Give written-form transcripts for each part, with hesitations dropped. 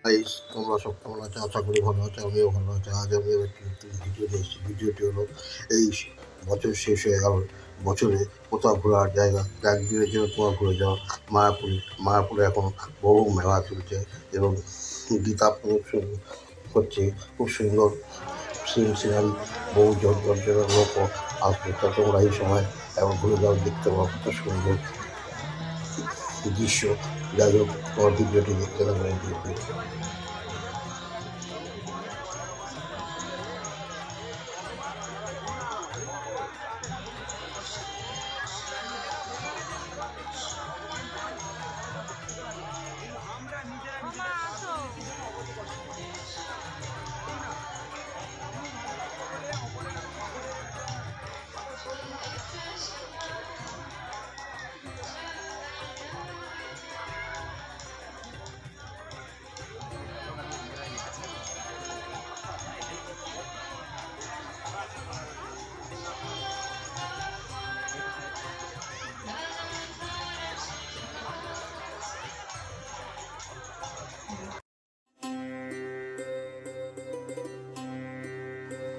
Guys, তোমরা সব কেমন আছো? আশা করি ভালো আছো। আমিও ভালো আছি। আজ আমি একটি নতুন ভিডিও নিয়ে এসেছি। ভিডিওটি হলো এই বছর শেষ হয়ে গেল, বছরে কোথাও ঘোরার জায়গা, একদিনের জন্য তোমার ঘুরে যাওয়া মায়াপুরে। মায়াপুরে এখন বহু মেলা চলছে এবং গীতা প্রদর্শনী হচ্ছে। খুব সুন্দর সিনারি, বহু জর্জনের লোকও আসবে। তা তোমরা এই সময় এখন ঘুরে যাও, দেখতে পাবো কত সুন্দর দৃশ্য। যাই হোক, তোমার ভিডিওটি দেখতে থাকো।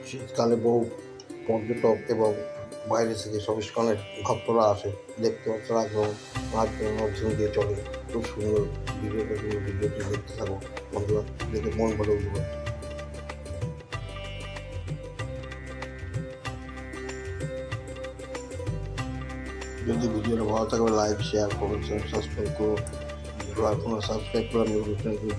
শীতকালে বহু পর্যটক এবং বাইরে থেকে সব ইস্কনের ভক্তরা আসে। দেখতে পাচ্ছ একদম মাধ্যম দিয়ে চলে। খুব সুন্দর ভিডিওটি দেখতে থাকো বন্ধুরা, দেখে মন ভরে উঠবে। যদি ভিডিওটা ভালো থাকবে লাইক, শেয়ার, কমেন্ট, সাবস্ক্রাইব করো। এখনো সাবস্ক্রাইব করে আমি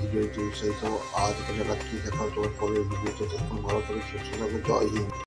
ভিডিওটি সেই সব আজ এখানে রাখছি। দেখা হতো পরের ভিডিওতে। তখন ভালো করে সুস্থ থাকো। জয় হিন্দ।